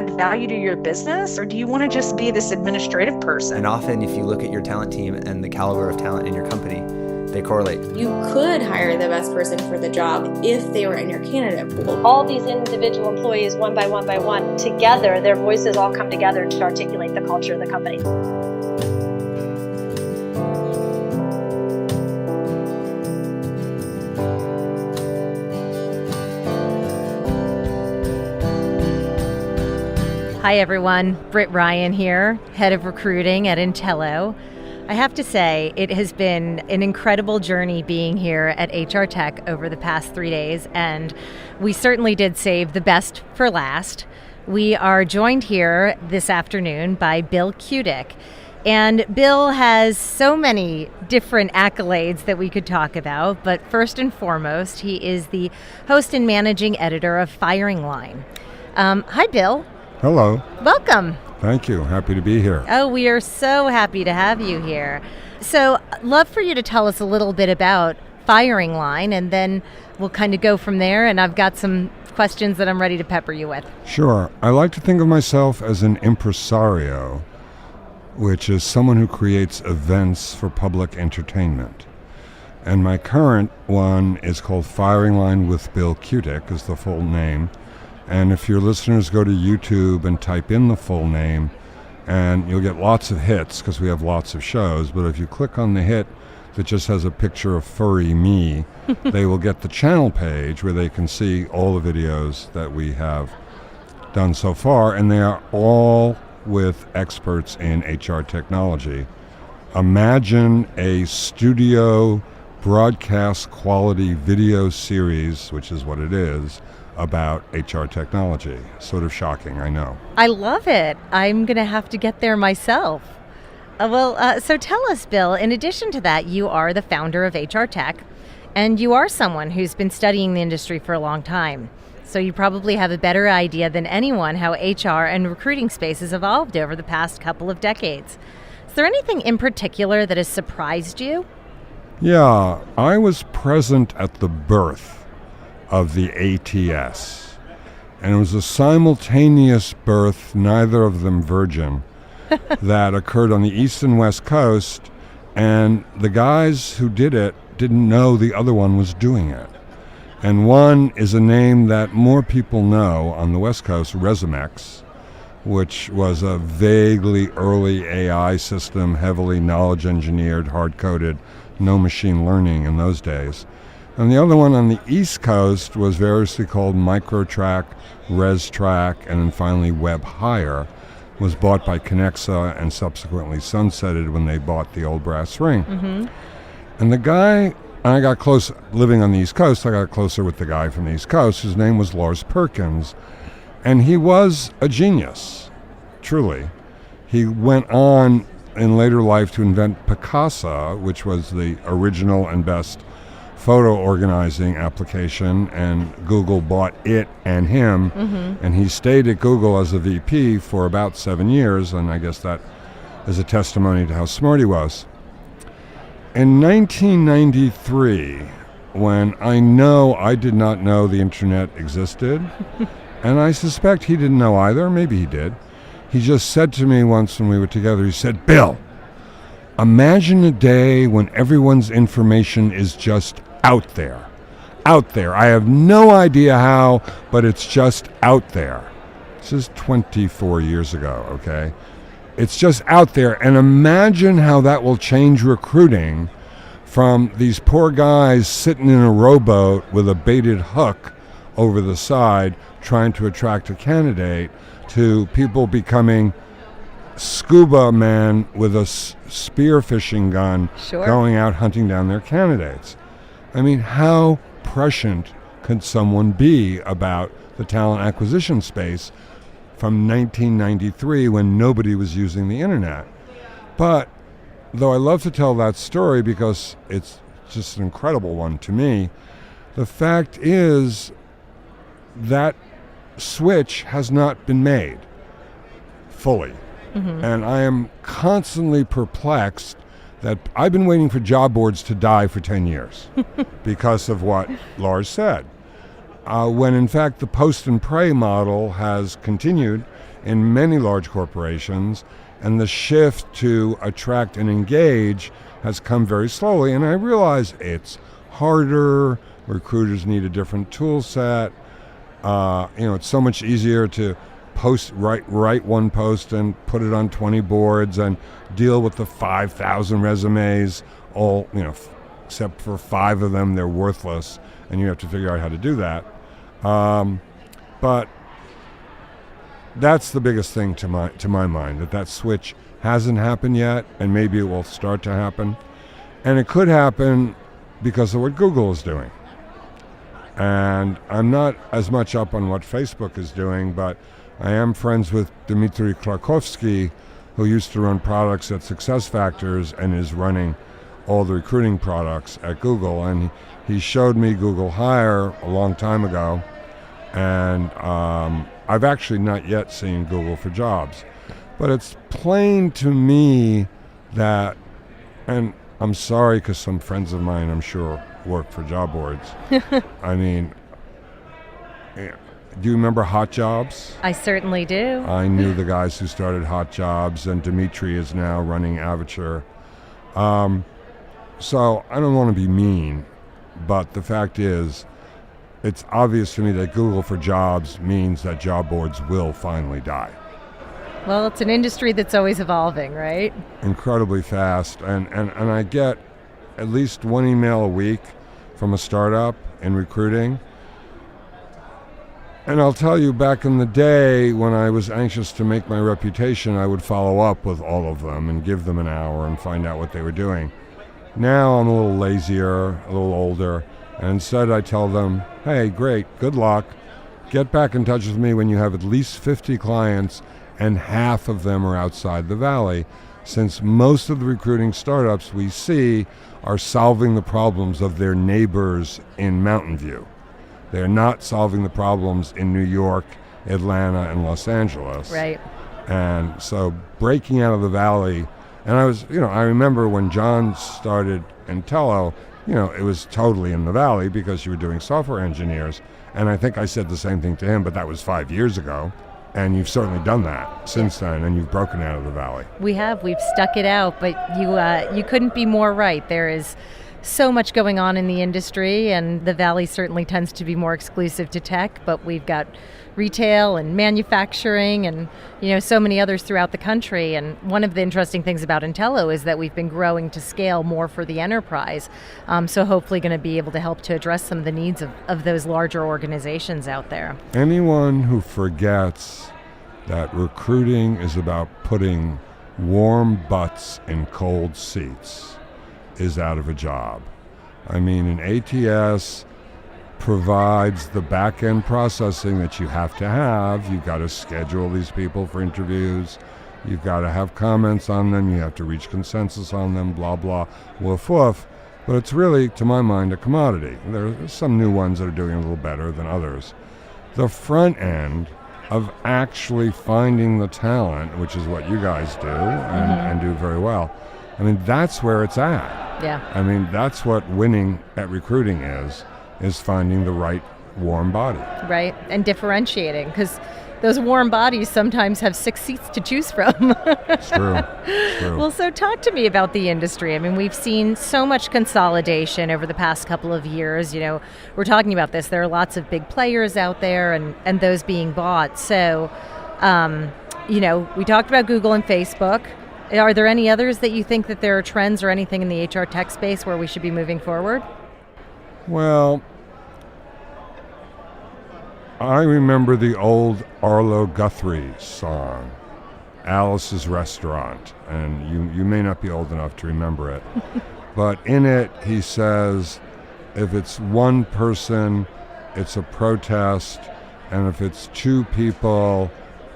add value to your business, or do you want to just be this administrative person? And often, if you look at your talent team and the caliber of talent in your company, they correlate. You could hire the best person for the job if they were in your candidate pool. All these individual employees, one by one, together, their voices all come together to articulate the culture of the company. Hi everyone, Britt Ryan here, Head of Recruiting at Entelo. I have to say, it has been an incredible journey being here at HR Tech over the past 3 days, and we certainly did save the best for last. We are joined here this afternoon by Bill Kutik, and Bill has so many different accolades that we could talk about, but first and foremost, he is the host and managing editor of Firing Line. Hi Bill. Hello. Welcome. Thank you. Happy to be here. Oh, we are so happy to have you here. So, love for you to tell us a little bit about Firing Line, and then we'll kind of go from there, and I've got some questions that I'm ready to pepper you with. Sure. I like to think of myself as an impresario, which is someone who creates events for public entertainment. And my current one is called Firing Line with Bill Kutik, is the full name. And if your listeners go to YouTube and type in the full name, and you'll get lots of hits because we have lots of shows, but if you click on the hit that just has a picture of furry me, they will get the channel page where they can see all the videos that we have done so far, and they are all with experts in HR technology. Imagine a studio broadcast quality video series, which is what it is, about HR technology. Sort of shocking, I know. I love it. I'm going to have to get there myself. So tell us, Bill, in addition to that, you are the founder of HR Tech, and you are someone who's been studying the industry for a long time. So you probably have a better idea than anyone how HR and recruiting space has evolved over the past couple of decades. Is there anything in particular that has surprised you? Yeah, I was present at the birth of the ATS. And it was a simultaneous birth, neither of them virgin, that occurred on the East and West Coast, and the guys who did it didn't know the other one was doing it. And one is a name that more people know on the West Coast, Resumex, which was a vaguely early AI system, heavily knowledge engineered, hard-coded, no machine learning in those days. And the other one on the East Coast was variously called MicroTrack, ResTrack, and then finally WebHire, was bought by Connexa and subsequently sunsetted when they bought the old brass ring. Mm-hmm. And the guy, I got close, living on the East Coast, I got closer with the guy from the East Coast, whose name was Lars Perkins, and he was a genius, truly. He went on in later life to invent Picasa, which was the original and best photo organizing application, and Google bought it and him, and he stayed at Google as a VP for about 7 years, and I guess that is a testimony to how smart he was. In 1993, when I did not know the internet existed, and I suspect he didn't know either, maybe he did, he just said to me once when we were together, he said, "Bill, imagine a day when everyone's information is just out there. Out there. I have no idea how, but it's just out there." This is 24 years ago, okay? It's just out there. And imagine how that will change recruiting from these poor guys sitting in a rowboat with a baited hook over the side trying to attract a candidate to people becoming scuba men with a spearfishing gun, Sure. Going out hunting down their candidates. I mean, how prescient could someone be about the talent acquisition space from 1993 when nobody was using the internet? But though I love to tell that story because it's just an incredible one to me, the fact is that switch has not been made fully. Mm-hmm. And I am constantly perplexed that I've been waiting for job boards to die for 10 years because of what Lars said. when in fact the post and pray model has continued in many large corporations, and the shift to attract and engage has come very slowly. And I realize it's harder, recruiters need a different tool set. It's so much easier to write one post and put it on 20 boards and deal with the 5,000 resumes, all, except for 5 of them, they're worthless, and you have to figure out how to do that. But that's the biggest thing to my mind, that switch hasn't happened yet, and maybe it will start to happen. And it could happen because of what Google is doing. And I'm not as much up on what Facebook is doing, but I am friends with Dmitry Klarkovsky, who used to run products at SuccessFactors and is running all the recruiting products at Google. And he showed me Google Hire a long time ago, and I've actually not yet seen Google for Jobs. But it's plain to me that, and I'm sorry because some friends of mine, I'm sure, work for job boards. I mean, do you remember Hot Jobs? I certainly do. I knew the guys who started Hot Jobs, and Dimitri is now running Avature. So I don't want to be mean, but the fact is, it's obvious to me that Google for Jobs means that job boards will finally die. Well, it's an industry that's always evolving, right? Incredibly fast. And I get at least one email a week from a startup in recruiting. And I'll tell you, back in the day when I was anxious to make my reputation, I would follow up with all of them and give them an hour and find out what they were doing. Now I'm a little lazier, a little older, and instead I tell them, hey, great, good luck. Get back in touch with me when you have at least 50 clients and half of them are outside the Valley, since most of the recruiting startups we see are solving the problems of their neighbors in Mountain View. They're not solving the problems in New York, Atlanta, and Los Angeles. Right. And so breaking out of the Valley, and I remember when John started Entelo, it was totally in the Valley because you were doing software engineers. And I think I said the same thing to him, but that was 5 years ago. And you've certainly done that since then, and you've broken out of the Valley. We've stuck it out, but you couldn't be more right. There is so much going on in the industry, and the Valley certainly tends to be more exclusive to tech, but we've got retail and manufacturing and so many others throughout the country. And one of the interesting things about Entelo is that we've been growing to scale more for the enterprise, so hopefully going to be able to help to address some of the needs of those larger organizations out there. Anyone who forgets that recruiting is about putting warm butts in cold seats is out of a job. I mean, an ATS provides the back-end processing that you have to have. You've got to schedule these people for interviews. You've got to have comments on them. You have to reach consensus on them, blah, blah, woof, woof. But it's really, to my mind, a commodity. There are some new ones that are doing a little better than others. The front end of actually finding the talent, which is what you guys do and do very well, I mean, that's where it's at. Yeah. I mean, that's what winning at recruiting is finding the right warm body. Right, and differentiating, because those warm bodies sometimes have 6 seats to choose from. It's true. Well, so talk to me about the industry. I mean, we've seen so much consolidation over the past couple of years. We're talking about this. There are lots of big players out there and those being bought. So, we talked about Google and Facebook. Are there any others that you think that there are trends or anything in the HR tech space where we should be moving forward? Well, I remember the old Arlo Guthrie song, Alice's Restaurant, and you may not be old enough to remember it, but in it he says, if it's one person, it's a protest, and if it's 2 people,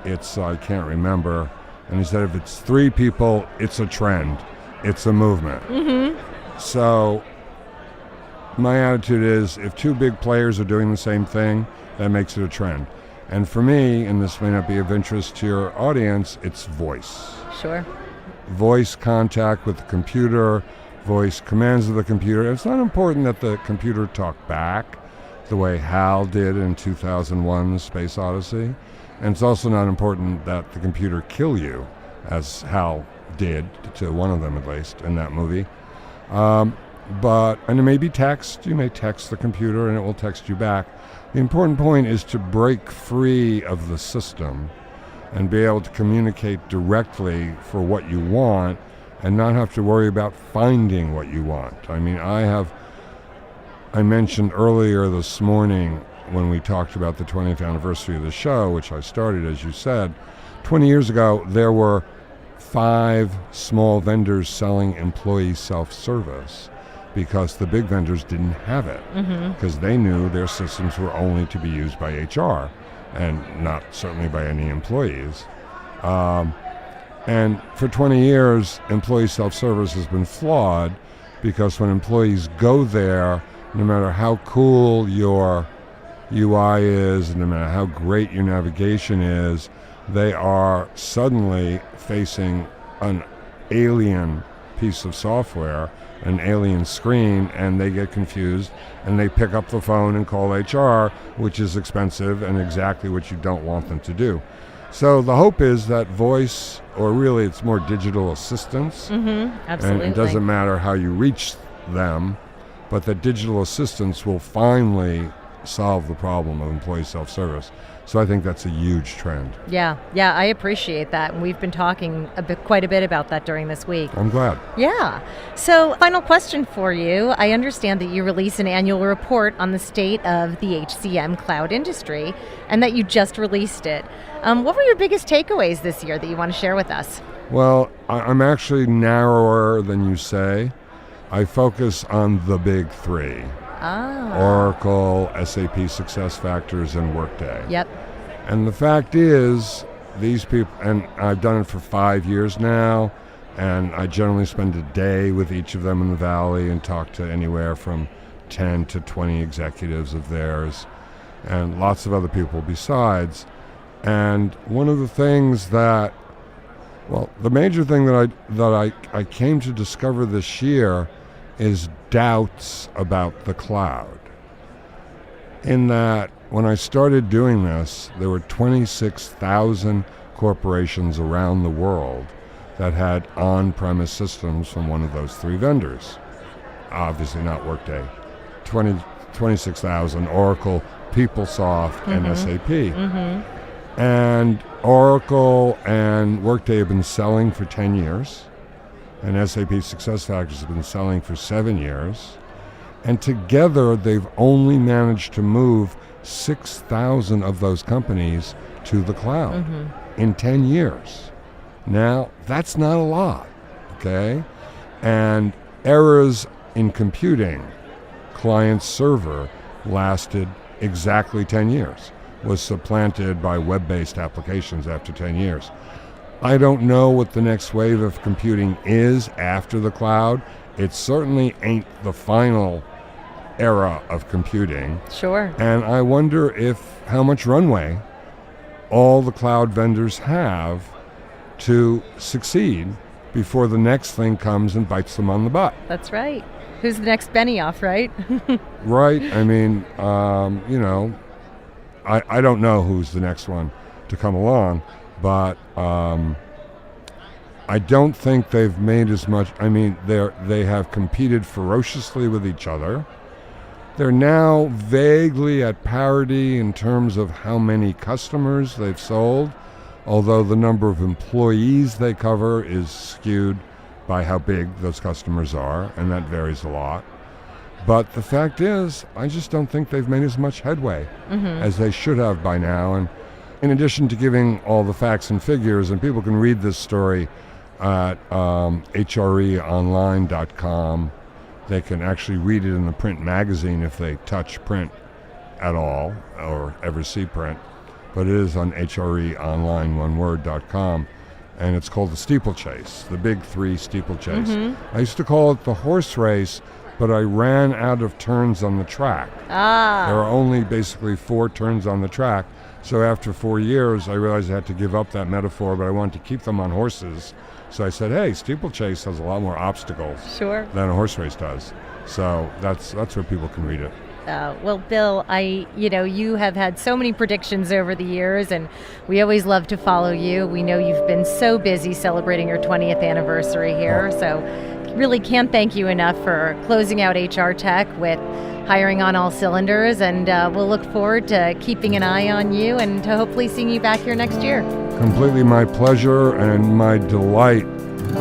it's, I can't remember, and he said if it's 3 people, it's a trend, it's a movement. Mm-hmm. So my attitude is, if 2 big players are doing the same thing, that makes it a trend. And for me, and this may not be of interest to your audience, it's voice. Sure. Voice contact with the computer, voice commands of the computer. It's not important that the computer talk back. the way Hal did in 2001 Space Odyssey. And it's also not important that the computer kill you, as Hal did, to one of them at least, in that movie. And it may be text. You may text the computer and it will text you back. The important point is to break free of the system and be able to communicate directly for what you want and not have to worry about finding what you want. I mean, I mentioned earlier this morning when we talked about the 20th anniversary of the show, which I started, as you said, 20 years ago, there were 5 small vendors selling employee self-service because the big vendors didn't have it, because they knew their systems were only to be used by HR and not certainly by any employees. And for 20 years, employee self-service has been flawed because when employees go there, no matter how cool your UI is, no matter how great your navigation is, they are suddenly facing an alien piece of software, an alien screen, and they get confused and they pick up the phone and call HR, which is expensive and exactly what you don't want them to do. So the hope is that voice, or really it's more digital assistance, Absolutely. and it doesn't matter how you reach them, but that digital assistance will finally solve the problem of employee self-service. So I think that's a huge trend. Yeah, I appreciate that. And we've been talking quite a bit about that during this week. I'm glad. Yeah. So final question for you. I understand that you release an annual report on the state of the HCM cloud industry and that you just released it. What were your biggest takeaways this year that you want to share with us? Well, I'm actually narrower than you say. I focus on the big 3. Oracle, SAP SuccessFactors, and Workday. Yep. And the fact is, these people, and I've done it for 5 years now, and I generally spend a day with each of them in the Valley and talk to anywhere from 10 to 20 executives of theirs, and lots of other people besides. And one of the things the major thing that I came to discover this year is doubts about the cloud. In that, when I started doing this, there were 26,000 corporations around the world that had on-premise systems from one of those 3 vendors. Obviously not Workday. 26,000, Oracle, PeopleSoft, and SAP. And Oracle and Workday have been selling for 10 years. And SAP SuccessFactors has been selling for 7 years. And together, they've only managed to move 6,000 of those companies to the cloud in 10 years. Now, that's not a lot, okay? And eras in computing, client-server, lasted exactly 10 years, was supplanted by web-based applications after 10 years. I don't know what the next wave of computing is after the cloud. It certainly ain't the final era of computing. Sure. And I wonder how much runway all the cloud vendors have to succeed before the next thing comes and bites them on the butt. That's right. Who's the next Benioff, right? Right. I mean, I don't know who's the next one to come along. But I don't think they've made as much. I mean, they have competed ferociously with each other. They're now vaguely at parity in terms of how many customers they've sold, although the number of employees they cover is skewed by how big those customers are, and that varies a lot. But the fact is, I just don't think they've made as much headway as they should have by now. And in addition to giving all the facts and figures, and people can read this story at hreonline.com. They can actually read it in the print magazine if they touch print at all or ever see print. But it is on hreonline.com, and it's called the steeplechase, the big 3 steeplechase. I used to call it the horse race, but I ran out of turns on the track. There are only basically 4 turns on the track. So after 4 years, I realized I had to give up that metaphor, but I wanted to keep them on horses. So I said, hey, steeplechase has a lot more obstacles than a horse race does. So that's where people can read it. Well, Bill, you have had so many predictions over the years, and we always love to follow you. We know you've been so busy celebrating your 20th anniversary here, so really can't thank you enough for closing out HR Tech with hiring on all cylinders, and we'll look forward to keeping an eye on you and to hopefully seeing you back here next year. Completely my pleasure and my delight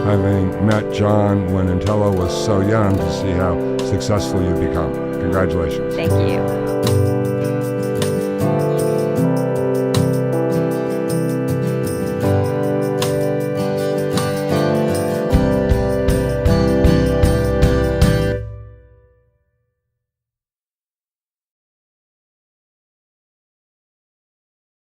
having met John when Entelo was so young to see how successful you've become. Congratulations. Thank you.